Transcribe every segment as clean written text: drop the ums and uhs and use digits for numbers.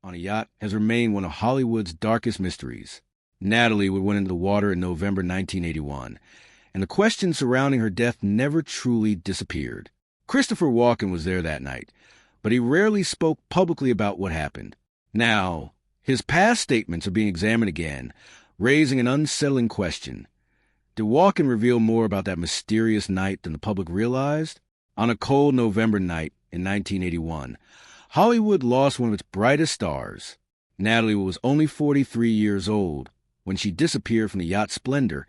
on a yacht has remained one of Hollywood's darkest mysteries. Natalie would went into the water in November 1981, and the questions surrounding her death never truly disappeared. Christopher Walken was there that night, but he rarely spoke publicly about what happened. Now, his past statements are being examined again, raising an unsettling question. Did Walken reveal more about that mysterious night than the public realized? On a cold November night in 1981, Hollywood lost one of its brightest stars. Natalie was only 43 years old when she disappeared from the yacht Splendor,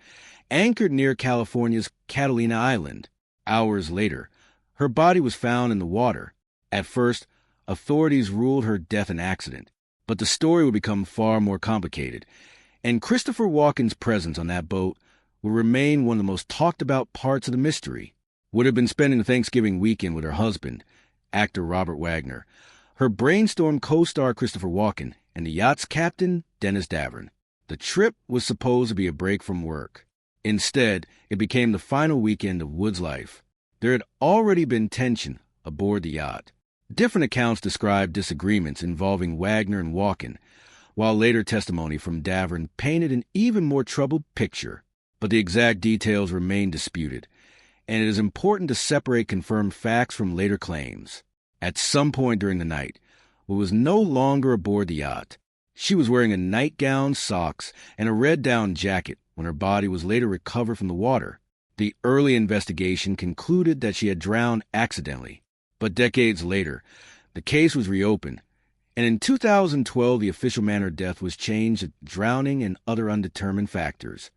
anchored near California's Catalina Island. Hours later, her body was found in the water. At first, authorities ruled her death an accident, but the story would become far more complicated, and Christopher Walken's presence on that boat would remain one of the most talked about parts of the mystery. Would have been spending the Thanksgiving weekend with her husband, actor Robert Wagner, her Brainstorm co-star Christopher Walken, and the yacht's captain, Dennis Davern. The trip was supposed to be a break from work. Instead, it became the final weekend of Wood's life. There had already been tension aboard the yacht. Different accounts described disagreements involving Wagner and Walken, while later testimony from Davern painted an even more troubled picture. But the exact details remain disputed, and it is important to separate confirmed facts from later claims. At some point during the night, Wood was no longer aboard the yacht. She was wearing a nightgown, socks, and a red down jacket when her body was later recovered from the water. The early investigation concluded that she had drowned accidentally, but decades later, the case was reopened, and in 2012 the official manner of death was changed to drowning and other undetermined factors.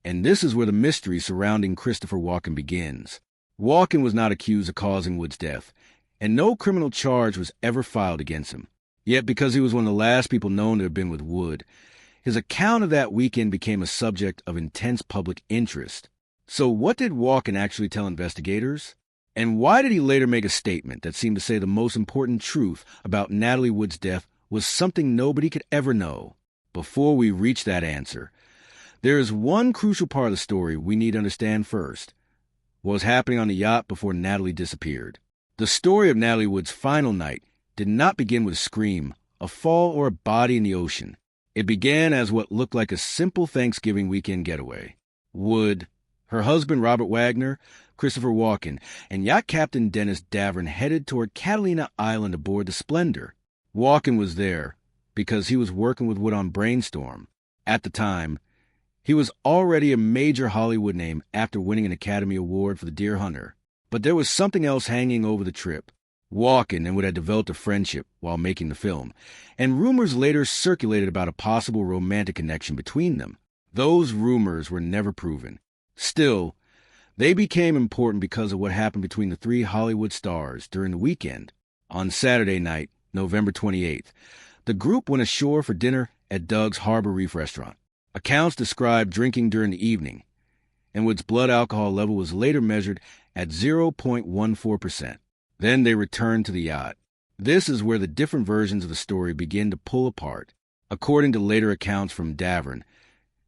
And this is where the mystery surrounding Christopher Walken begins. Walken was not accused of causing Wood's death, and no criminal charge was ever filed against him. Yet because he was one of the last people known to have been with Wood, his account of that weekend became a subject of intense public interest. So what did Walken actually tell investigators? And why did he later make a statement that seemed to say the most important truth about Natalie Wood's death was something nobody could ever know? Before we reach that answer, there is one crucial part of the story we need to understand first. What was happening on the yacht before Natalie disappeared? The story of Natalie Wood's final night did not begin with a scream, a fall, or a body in the ocean. It began as what looked like a simple Thanksgiving weekend getaway. Wood, her husband Robert Wagner, Christopher Walken, and yacht captain Dennis Davern headed toward Catalina Island aboard the Splendor. Walken was there because he was working with Wood on Brainstorm. At the time, he was already a major Hollywood name after winning an Academy Award for The Deer Hunter. But there was something else hanging over the trip. Walken and Wood had developed a friendship while making the film, and rumors later circulated about a possible romantic connection between them. Those rumors were never proven. Still, they became important because of what happened between the three Hollywood stars during the weekend. On Saturday night, November 28th, the group went ashore for dinner at Doug's Harbor Reef restaurant. Accounts described drinking during the evening, and Wood's blood alcohol level was later measured at 0.14%. Then they returned to the yacht. This is where the different versions of the story begin to pull apart. According to later accounts from Davern,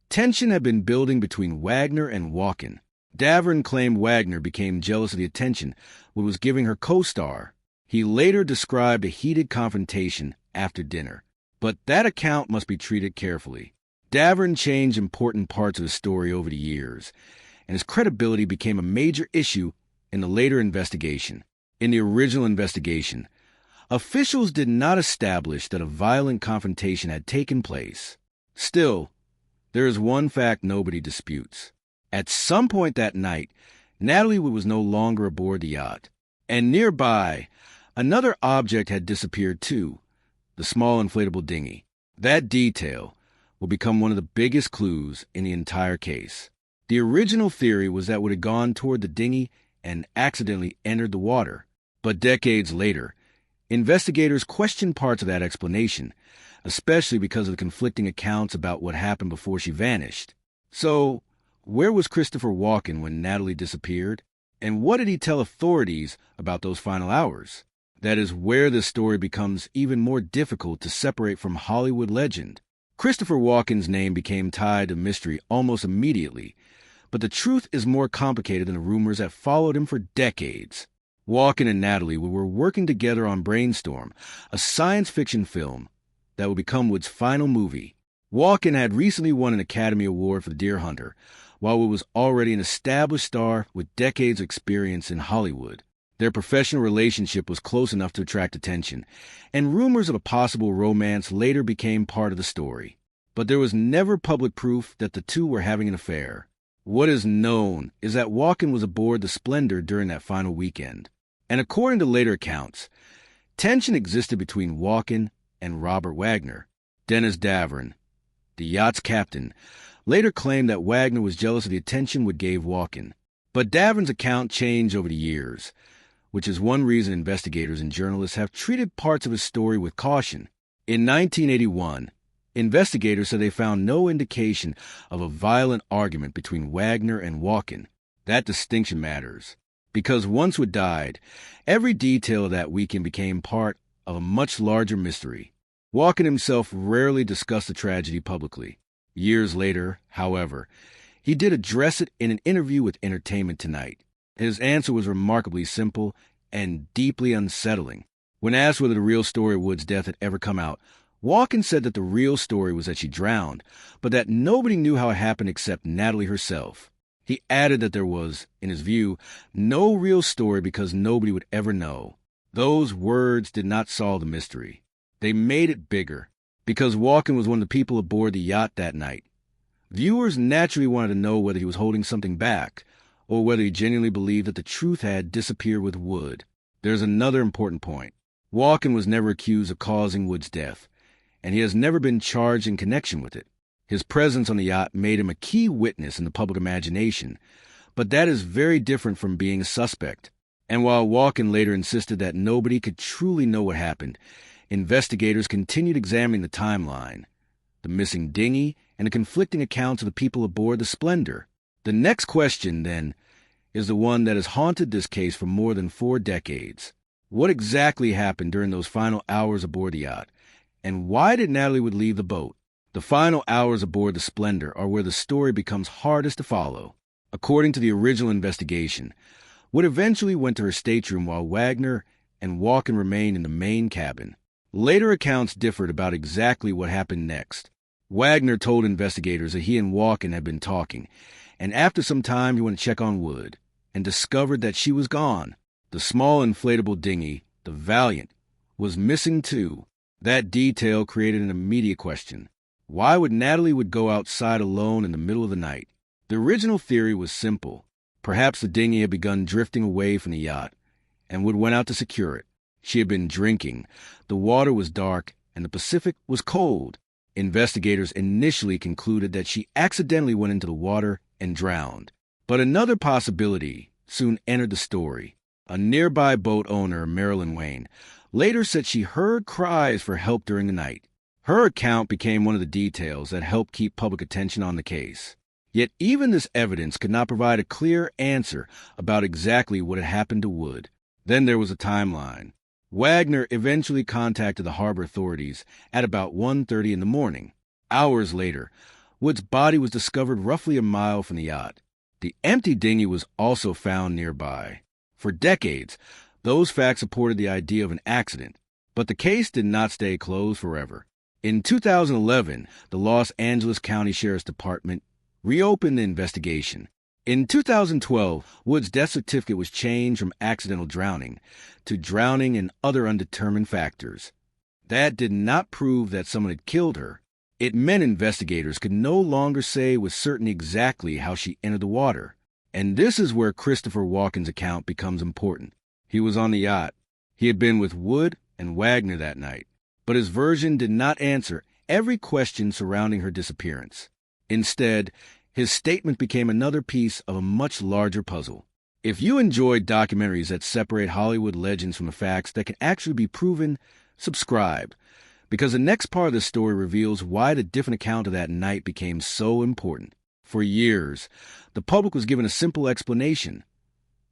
tension had been building between Wagner and Walken. Davern claimed Wagner became jealous of the attention Wood was giving her co-star. He later described a heated confrontation after dinner, but that account must be treated carefully. Davern changed important parts of the story over the years, and his credibility became a major issue in the later investigation. In the original investigation, officials did not establish that a violent confrontation had taken place. Still, there is one fact nobody disputes. At some point that night, Natalie Wood was no longer aboard the yacht, and nearby, another object had disappeared too, the small inflatable dinghy. That detail will become one of the biggest clues in the entire case. The original theory was that Wood had gone toward the dinghy and accidentally entered the water. But decades later, investigators questioned parts of that explanation, especially because of the conflicting accounts about what happened before she vanished. So, where was Christopher Walken when Natalie disappeared? And what did he tell authorities about those final hours? That is where this story becomes even more difficult to separate from Hollywood legend. Christopher Walken's name became tied to mystery almost immediately, but the truth is more complicated than the rumors that followed him for decades. Walken and Natalie were working together on Brainstorm, a science fiction film that would become Wood's final movie. Walken had recently won an Academy Award for The Deer Hunter, while Wood was already an established star with decades of experience in Hollywood. Their professional relationship was close enough to attract attention, and rumors of a possible romance later became part of the story. But there was never public proof that the two were having an affair. What is known is that Walken was aboard the Splendor during that final weekend. And according to later accounts, tension existed between Walken and Robert Wagner. Dennis Davern, the yacht's captain, later claimed that Wagner was jealous of the attention Wood gave Walken. But Davern's account changed over the years, which is one reason investigators and journalists have treated parts of his story with caution. In 1981, investigators said they found no indication of a violent argument between Wagner and Walken. That distinction matters, because once Wood died, every detail of that weekend became part of a much larger mystery. Walken himself rarely discussed the tragedy publicly. Years later, however, he did address it in an interview with Entertainment Tonight. His answer was remarkably simple and deeply unsettling. When asked whether the real story of Wood's death had ever come out, Walken said that the real story was that she drowned, but that nobody knew how it happened except Natalie herself. He added that there was, in his view, no real story because nobody would ever know. Those words did not solve the mystery. They made it bigger, because Walken was one of the people aboard the yacht that night. Viewers naturally wanted to know whether he was holding something back, or whether he genuinely believed that the truth had disappeared with Wood. There's another important point. Walken was never accused of causing Wood's death, and he has never been charged in connection with it. His presence on the yacht made him a key witness in the public imagination, but that is very different from being a suspect. And while Walken later insisted that nobody could truly know what happened, investigators continued examining the timeline, the missing dinghy, and the conflicting accounts of the people aboard the Splendor. The next question, then, is the one that has haunted this case for more than 4 decades. What exactly happened during those final hours aboard the yacht? And why did Natalie Wood leave the boat? The final hours aboard the Splendor are where the story becomes hardest to follow. According to the original investigation, Wood eventually went to her stateroom while Wagner and Walken remained in the main cabin. Later accounts differed about exactly what happened next. Wagner told investigators that he and Walken had been talking, and after some time he went to check on Wood and discovered that she was gone. The small inflatable dinghy, the Valiant, was missing too. That detail created an immediate question. Why would Natalie Wood go outside alone in the middle of the night? The original theory was simple. Perhaps the dinghy had begun drifting away from the yacht, and Wood went out to secure it. She had been drinking. The water was dark, and the Pacific was cold. Investigators initially concluded that she accidentally went into the water and drowned. But another possibility soon entered the story. A nearby boat owner, Marilyn Wayne, later said she heard cries for help during the night. Her account became one of the details that helped keep public attention on the case. Yet even this evidence could not provide a clear answer about exactly what had happened to Wood. Then there was a timeline. Wagner eventually contacted the harbor authorities at about 1:30 in the morning. Hours later, Wood's body was discovered roughly a mile from the yacht. The empty dinghy was also found nearby. For decades, those facts supported the idea of an accident, but the case did not stay closed forever. In 2011, the Los Angeles County Sheriff's Department reopened the investigation. In 2012, Wood's death certificate was changed from accidental drowning to drowning and other undetermined factors. That did not prove that someone had killed her. It meant investigators could no longer say with certainty exactly how she entered the water. And this is where Christopher Walken's account becomes important. He was on the yacht. He had been with Wood and Wagner that night. But his version did not answer every question surrounding her disappearance. Instead, his statement became another piece of a much larger puzzle. If you enjoy documentaries that separate Hollywood legends from the facts that can actually be proven, subscribe, because the next part of the story reveals why the different account of that night became so important. For years, the public was given a simple explanation.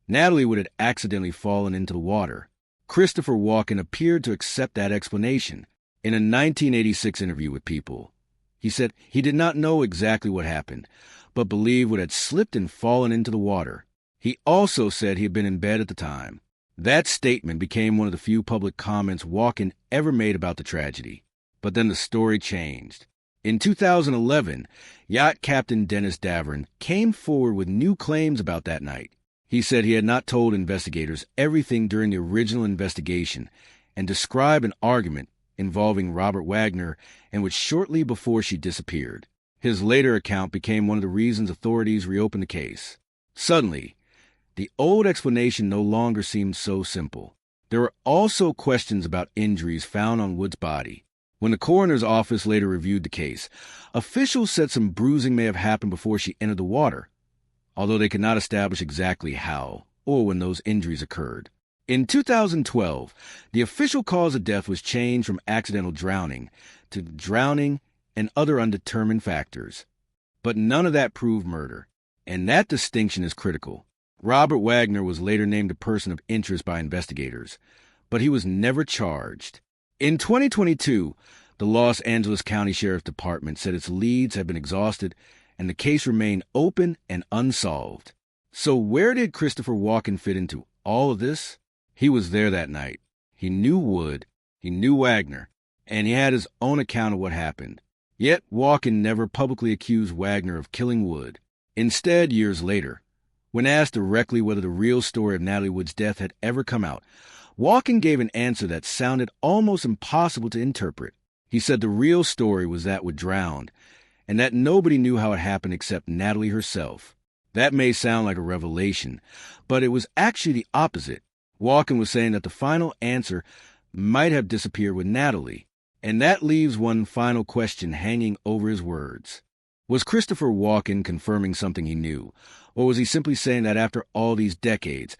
Natalie Wood had accidentally fallen into the water. Christopher Walken appeared to accept that explanation. In a 1986 interview with People, he said he did not know exactly what happened, but believed Wood had slipped and fallen into the water. He also said he had been in bed at the time. That statement became one of the few public comments Walken ever made about the tragedy. But then the story changed. In 2011, yacht captain Dennis Davern came forward with new claims about that night. He said he had not told investigators everything during the original investigation and described an argument involving Robert Wagner and which shortly before she disappeared. His later account became one of the reasons authorities reopened the case. Suddenly, the old explanation no longer seemed so simple. There were also questions about injuries found on Wood's body. When the coroner's office later reviewed the case, officials said some bruising may have happened before she entered the water, although they could not establish exactly how or when those injuries occurred. In 2012, the official cause of death was changed from accidental drowning to drowning and other undetermined factors. But none of that proved murder, and that distinction is critical. Robert Wagner was later named a person of interest by investigators, but he was never charged. In 2022, the Los Angeles County Sheriff's Department said its leads had been exhausted and the case remained open and unsolved. So where did Christopher Walken fit into all of this? He was there that night. He knew Wood, he knew Wagner, and he had his own account of what happened. Yet Walken never publicly accused Wagner of killing Wood. Instead, years later, when asked directly whether the real story of Natalie Wood's death had ever come out, Walken gave an answer that sounded almost impossible to interpret. He said the real story was that Wood drowned, and that nobody knew how it happened except Natalie herself. That may sound like a revelation, but it was actually the opposite. Walken was saying that the final answer might have disappeared with Natalie, and that leaves one final question hanging over his words. Was Christopher Walken confirming something he knew, or was he simply saying that after all these decades,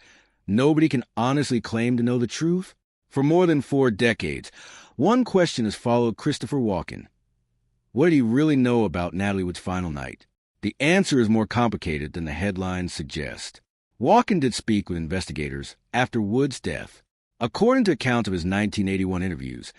nobody can honestly claim to know the truth? For more than 4 decades, one question has followed Christopher Walken. What did he really know about Natalie Wood's final night? The answer is more complicated than the headlines suggest. Walken did speak with investigators after Wood's death. According to accounts of his 1981 interviews,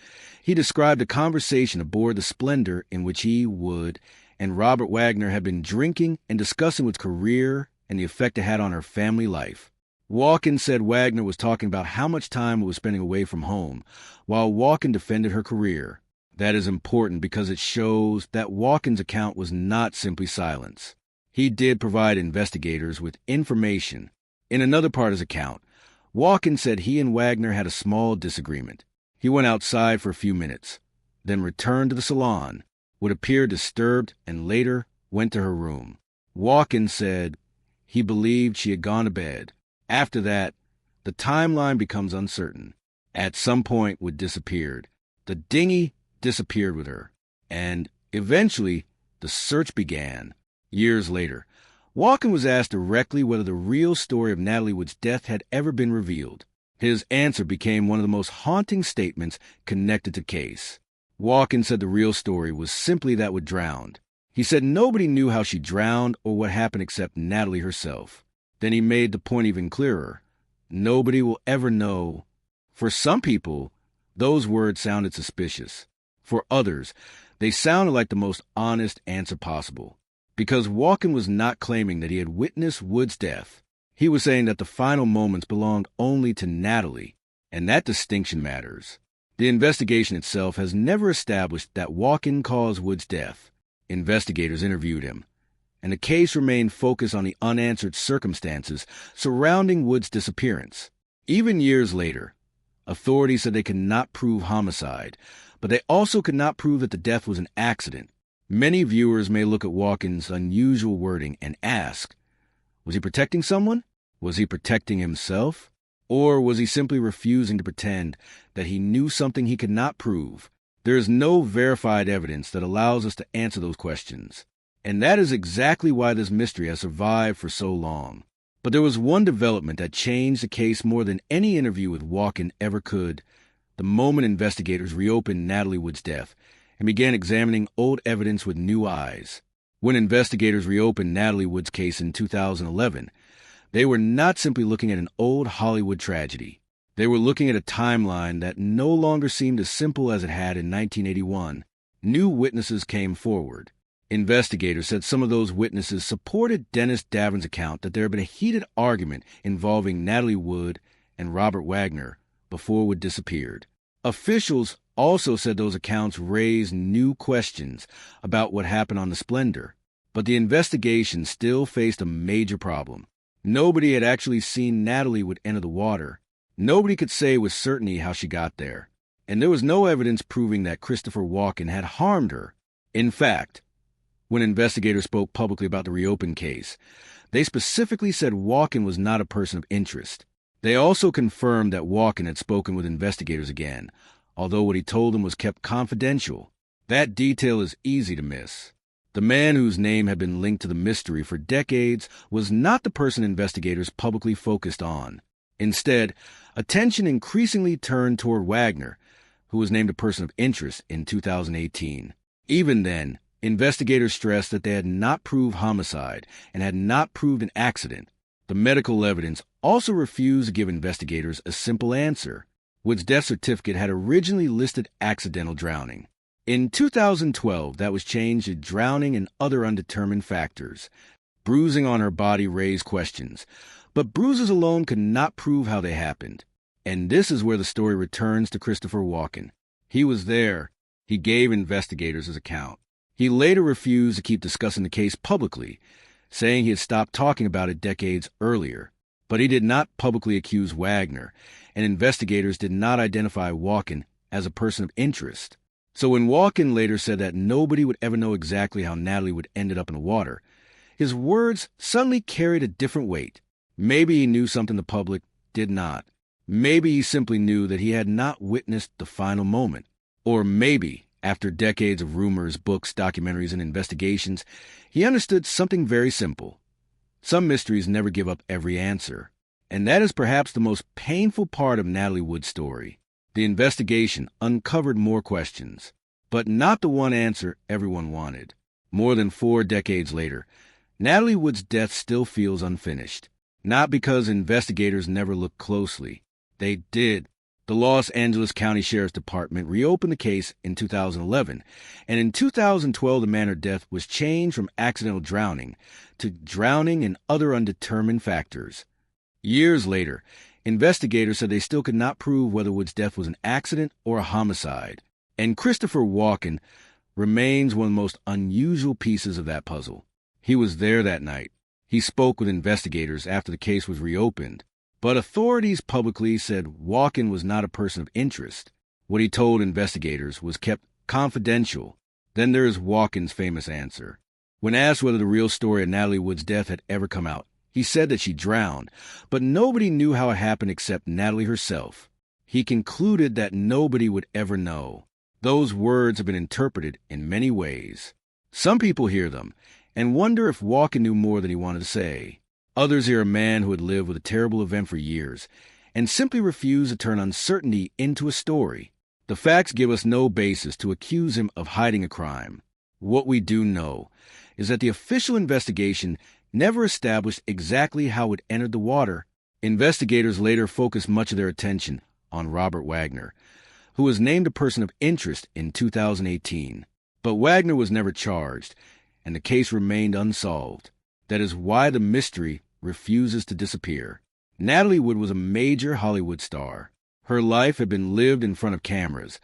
he described a conversation aboard the Splendor in which he, Wood, and Robert Wagner had been drinking and discussing Wood's career and the effect it had on her family life. Walken said Wagner was talking about how much time Wood was spending away from home, while Walken defended her career. That is important because it shows that Walken's account was not simply silence. He did provide investigators with information. In another part of his account, Walken said he and Wagner had a small disagreement. He went outside for a few minutes, then returned to the salon, Wood appeared disturbed, and later went to her room. Walken said he believed she had gone to bed. After that, the timeline becomes uncertain. At some point, Wood disappeared. The dinghy disappeared with her, and eventually, the search began. Years later, Walken was asked directly whether the real story of Natalie Wood's death had ever been revealed. His answer became one of the most haunting statements connected to the case. Walken said the real story was simply that Wood drowned. He said nobody knew how she drowned or what happened except Natalie herself. Then he made the point even clearer. Nobody will ever know. For some people, those words sounded suspicious. For others, they sounded like the most honest answer possible. Because Walken was not claiming that he had witnessed Wood's death. He was saying that the final moments belonged only to Natalie, and that distinction matters. The investigation itself has never established that Walken caused Wood's death. Investigators interviewed him, and the case remained focused on the unanswered circumstances surrounding Wood's disappearance. Even years later, authorities said they could not prove homicide, but they also could not prove that the death was an accident. Many viewers may look at Walken's unusual wording and ask, was he protecting someone? Was he protecting himself? Or was he simply refusing to pretend that he knew something he could not prove? There is no verified evidence that allows us to answer those questions. And that is exactly why this mystery has survived for so long. But there was one development that changed the case more than any interview with Walken ever could. The moment investigators reopened Natalie Wood's death and began examining old evidence with new eyes. When investigators reopened Natalie Wood's case in 2011, they were not simply looking at an old Hollywood tragedy. They were looking at a timeline that no longer seemed as simple as it had in 1981. New witnesses came forward. Investigators said some of those witnesses supported Dennis Davern's account that there had been a heated argument involving Natalie Wood and Robert Wagner before Wood disappeared. Officials also said those accounts raised new questions about what happened on the Splendor. But the investigation still faced a major problem. Nobody had actually seen Natalie would enter the water. Nobody could say with certainty how she got there. And there was no evidence proving that Christopher Walken had harmed her. In fact, when investigators spoke publicly about the reopened case, they specifically said Walken was not a person of interest. They also confirmed that Walken had spoken with investigators again, although what he told them was kept confidential. That detail is easy to miss. The man whose name had been linked to the mystery for decades was not the person investigators publicly focused on. Instead, attention increasingly turned toward Wagner, who was named a person of interest in 2018. Even then, investigators stressed that they had not proved homicide and had not proved an accident. The medical evidence also refused to give investigators a simple answer. Wood's death certificate had originally listed accidental drowning. In 2012, that was changed to drowning and other undetermined factors. Bruising on her body raised questions, but bruises alone could not prove how they happened. And this is where the story returns to Christopher Walken. He was there. He gave investigators his account. He later refused to keep discussing the case publicly, saying he had stopped talking about it decades earlier. But he did not publicly accuse Wagner, and investigators did not identify Walken as a person of interest. So when Walken later said that nobody would ever know exactly how Natalie would ended up in the water, his words suddenly carried a different weight. Maybe he knew something the public did not. Maybe he simply knew that he had not witnessed the final moment. Or maybe, after decades of rumors, books, documentaries, and investigations, he understood something very simple. Some mysteries never give up every answer. And that is perhaps the most painful part of Natalie Wood's story. The investigation uncovered more questions, but not the one answer everyone wanted. More than 4 decades later, Natalie Wood's death still feels unfinished. Not because investigators never looked closely. They did. The Los Angeles County Sheriff's Department reopened the case in 2011, and in 2012 the manner of death was changed from accidental drowning to drowning and other undetermined factors. Years later, investigators said they still could not prove whether Wood's death was an accident or a homicide, and Christopher Walken remains one of the most unusual pieces of that puzzle. He was there that night. He spoke with investigators after the case was reopened, but authorities publicly said Walken was not a person of interest. What he told investigators was kept confidential. Then there is Walken's famous answer. When asked whether the real story of Natalie Wood's death had ever come out, he said that she drowned, but nobody knew how it happened except Natalie herself. He concluded that nobody would ever know. Those words have been interpreted in many ways. Some people hear them and wonder if Walken knew more than he wanted to say. Others hear a man who had lived with a terrible event for years and simply refused to turn uncertainty into a story. The facts give us no basis to accuse him of hiding a crime. What we do know is that the official investigation never established exactly how it entered the water. Investigators later focused much of their attention on Robert Wagner, who was named a person of interest in 2018. But Wagner was never charged, and the case remained unsolved. That is why the mystery refuses to disappear. Natalie Wood was a major Hollywood star. Her life had been lived in front of cameras,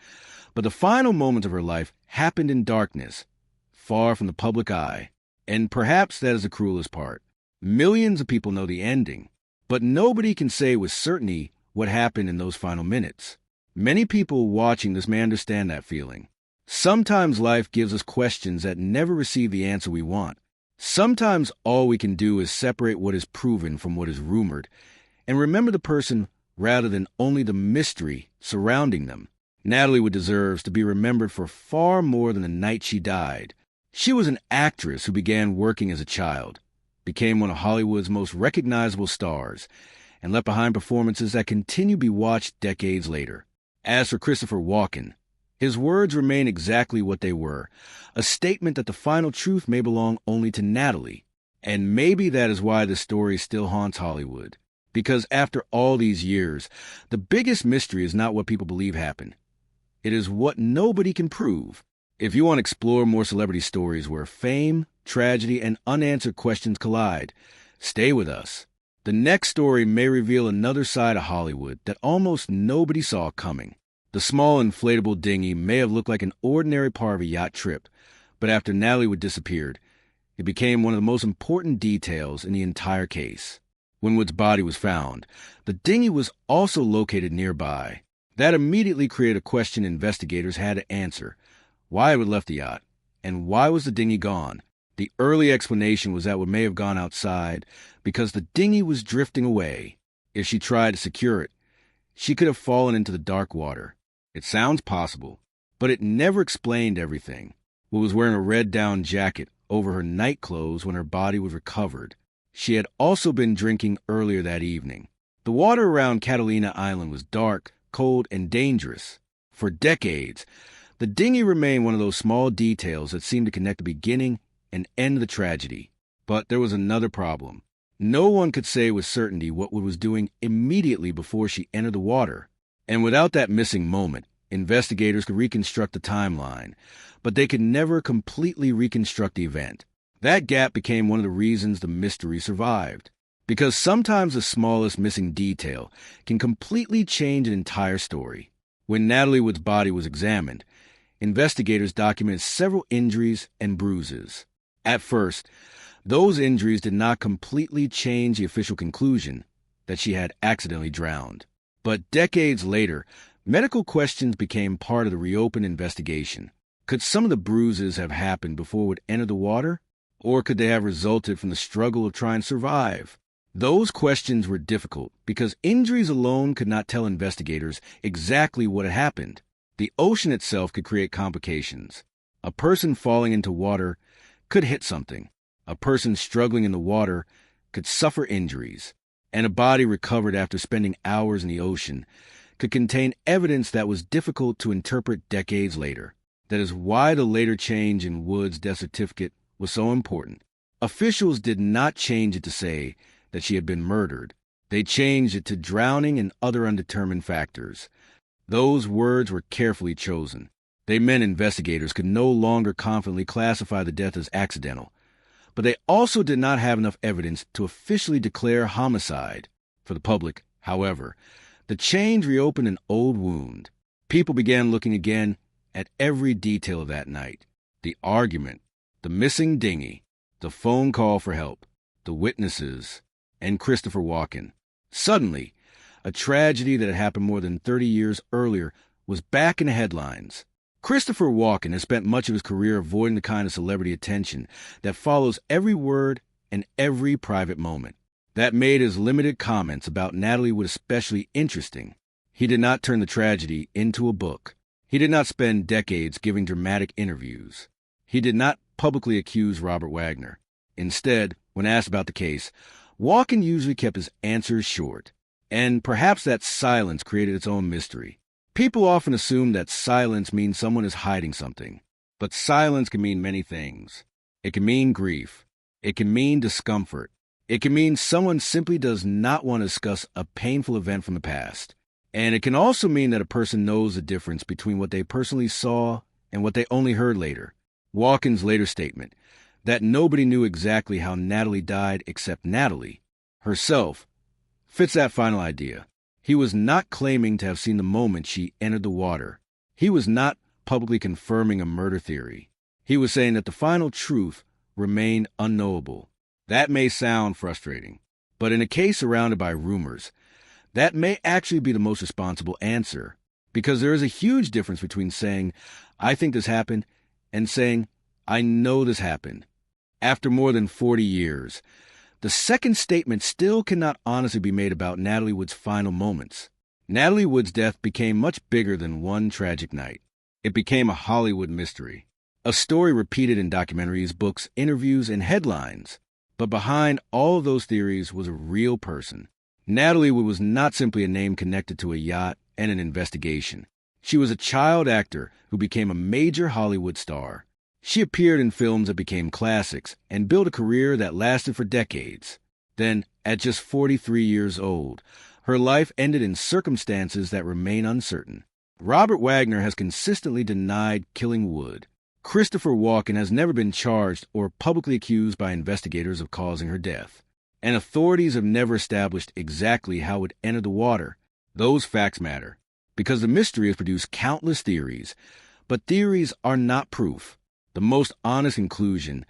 but the final moments of her life happened in darkness, far from the public eye. And perhaps that is the cruelest part. Millions of people know the ending, but nobody can say with certainty what happened in those final minutes. Many people watching this may understand that feeling. Sometimes life gives us questions that never receive the answer we want. Sometimes all we can do is separate what is proven from what is rumored and remember the person rather than only the mystery surrounding them. Natalie Wood deserves to be remembered for far more than the night she died. She was an actress who began working as a child, became one of Hollywood's most recognizable stars, and left behind performances that continue to be watched decades later. As for Christopher Walken, his words remain exactly what they were, a statement that the final truth may belong only to Natalie. And maybe that is why the story still haunts Hollywood. Because after all these years, the biggest mystery is not what people believe happened. It is what nobody can prove. If you want to explore more celebrity stories where fame, tragedy, and unanswered questions collide, stay with us. The next story may reveal another side of Hollywood that almost nobody saw coming. The small inflatable dinghy may have looked like an ordinary part of a yacht trip, but after Natalie Wood disappeared, it became one of the most important details in the entire case. When Wood's body was found, the dinghy was also located nearby. That immediately created a question investigators had to answer: why it had left the yacht, and why was the dinghy gone? The early explanation was that Wood may have gone outside because the dinghy was drifting away. If she tried to secure it, she could have fallen into the dark water. It sounds possible, but it never explained everything. Wood was wearing a red down jacket over her night clothes when her body was recovered. She had also been drinking earlier that evening. The water around Catalina Island was dark, cold, and dangerous. For decades, the dinghy remained one of those small details that seemed to connect the beginning and end of the tragedy. But there was another problem. No one could say with certainty what Wood was doing immediately before she entered the water. And without that missing moment, investigators could reconstruct the timeline, but they could never completely reconstruct the event. That gap became one of the reasons the mystery survived, because sometimes the smallest missing detail can completely change an entire story. When Natalie Wood's body was examined, investigators documented several injuries and bruises. At first, those injuries did not completely change the official conclusion that she had accidentally drowned. But decades later, medical questions became part of the reopened investigation. Could some of the bruises have happened before Wood entered the water? Or could they have resulted from the struggle of trying to survive? Those questions were difficult because injuries alone could not tell investigators exactly what had happened. The ocean itself could create complications. A person falling into water could hit something. A person struggling in the water could suffer injuries. And a body recovered after spending hours in the ocean could contain evidence that was difficult to interpret decades later. That is why the later change in Wood's death certificate was so important. Officials did not change it to say that she had been murdered. They changed it to drowning and other undetermined factors. Those words were carefully chosen. They meant investigators could no longer confidently classify the death as accidental. But they also did not have enough evidence to officially declare homicide. For the public, however, the change reopened an old wound. People began looking again at every detail of that night. The argument, the missing dinghy, the phone call for help, the witnesses, and Christopher Walken. Suddenly, a tragedy that had happened more than 30 years earlier was back in the headlines. Christopher Walken has spent much of his career avoiding the kind of celebrity attention that follows every word and every private moment. That made his limited comments about Natalie Wood especially interesting. He did not turn the tragedy into a book. He did not spend decades giving dramatic interviews. He did not publicly accuse Robert Wagner. Instead, when asked about the case, Walken usually kept his answers short. And perhaps that silence created its own mystery. People often assume that silence means someone is hiding something. But silence can mean many things. It can mean grief. It can mean discomfort. It can mean someone simply does not want to discuss a painful event from the past. And it can also mean that a person knows the difference between what they personally saw and what they only heard later. Walken's later statement, that nobody knew exactly how Natalie died except Natalie herself, fits that final idea. He was not claiming to have seen the moment she entered the water. He was not publicly confirming a murder theory. He was saying that the final truth remained unknowable. That may sound frustrating, but in a case surrounded by rumors, that may actually be the most responsible answer, because there is a huge difference between saying, "I think this happened," and saying, "I know this happened." After more than 40 years, the second statement still cannot honestly be made about Natalie Wood's final moments. Natalie Wood's death became much bigger than one tragic night. It became a Hollywood mystery, a story repeated in documentaries, books, interviews, and headlines. But behind all of those theories was a real person. Natalie Wood was not simply a name connected to a yacht and an investigation. She was a child actor who became a major Hollywood star. She appeared in films that became classics and built a career that lasted for decades. Then, at just 43 years old, her life ended in circumstances that remain uncertain. Robert Wagner has consistently denied killing Wood. Christopher Walken has never been charged or publicly accused by investigators of causing her death. And authorities have never established exactly how it entered the water. Those facts matter, because the mystery has produced countless theories. But theories are not proof. The most honest conclusion,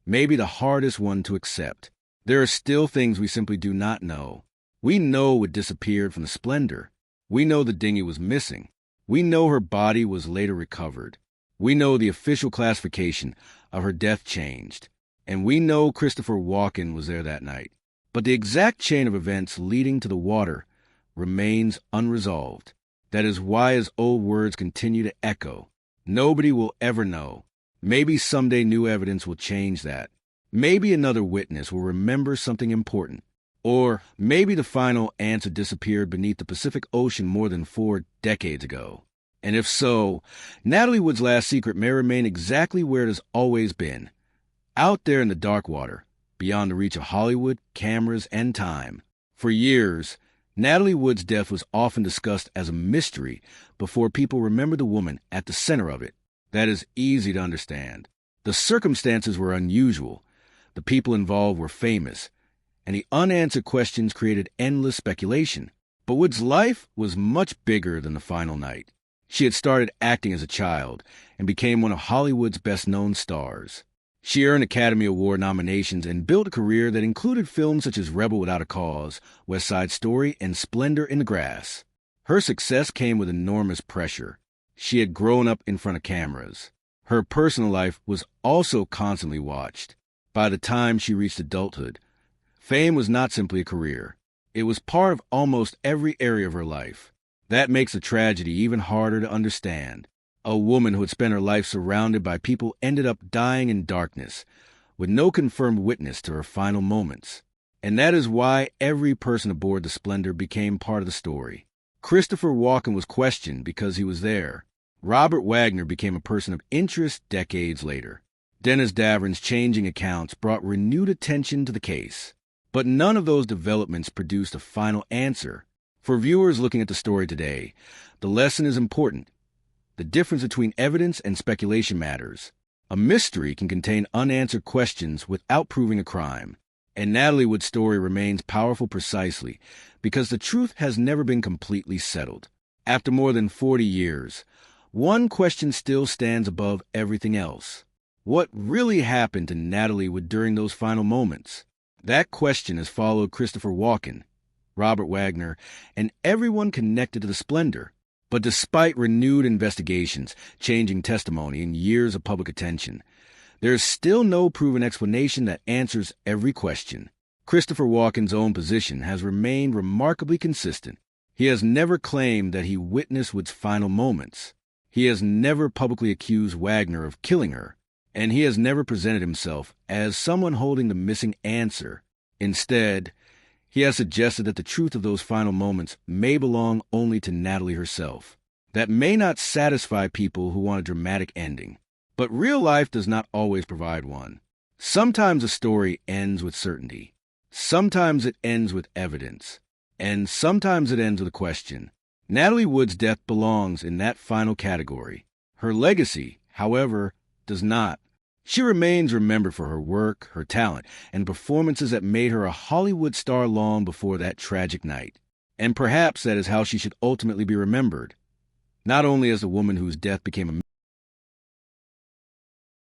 maybe the hardest one to accept. There are still things we simply do not know. We know what disappeared from the Splendor. We know the dinghy was missing. We know her body was later recovered. We know the official classification of her death changed. And we know Christopher Walken was there that night. But the exact chain of events leading to the water remains unresolved. That is why his old words continue to echo. Nobody will ever know. Maybe someday new evidence will change that. Maybe another witness will remember something important. Or maybe the final answer disappeared beneath the Pacific Ocean more than 4 decades ago. And if so, Natalie Wood's last secret may remain exactly where it has always been. Out there in the dark water, beyond the reach of Hollywood, cameras, and time. For years, Natalie Wood's death was often discussed as a mystery before people remembered the woman at the center of it. That is easy to understand. The circumstances were unusual. The people involved were famous. And the unanswered questions created endless speculation. But Wood's life was much bigger than the final night. She had started acting as a child and became one of Hollywood's best-known stars. She earned Academy Award nominations and built a career that included films such as Rebel Without a Cause, West Side Story, and Splendor in the Grass. Her success came with enormous pressure. She had grown up in front of cameras. Her personal life was also constantly watched. By the time she reached adulthood, fame was not simply a career. It was part of almost every area of her life. That makes the tragedy even harder to understand. A woman who had spent her life surrounded by people ended up dying in darkness, with no confirmed witness to her final moments. And that is why every person aboard the Splendor became part of the story. Christopher Walken was questioned because he was there. Robert Wagner became a person of interest decades later. Dennis Davern's changing accounts brought renewed attention to the case. But none of those developments produced a final answer. For viewers looking at the story today, the lesson is important. The difference between evidence and speculation matters. A mystery can contain unanswered questions without proving a crime. And Natalie Wood's story remains powerful precisely because the truth has never been completely settled. After more than 40 years, one question still stands above everything else. What really happened to Natalie Wood during those final moments? That question has followed Christopher Walken, Robert Wagner, and everyone connected to the Splendor. But despite renewed investigations, changing testimony, and years of public attention, there is still no proven explanation that answers every question. Christopher Walken's own position has remained remarkably consistent. He has never claimed that he witnessed Wood's final moments. He has never publicly accused Wagner of killing her. And he has never presented himself as someone holding the missing answer. Instead, he has suggested that the truth of those final moments may belong only to Natalie herself. That may not satisfy people who want a dramatic ending. But real life does not always provide one. Sometimes a story ends with certainty. Sometimes it ends with evidence. And sometimes it ends with a question. Natalie Wood's death belongs in that final category. Her legacy, however, does not. She remains remembered for her work, her talent, and performances that made her a Hollywood star long before that tragic night. And perhaps that is how she should ultimately be remembered. Not only as the woman whose death became a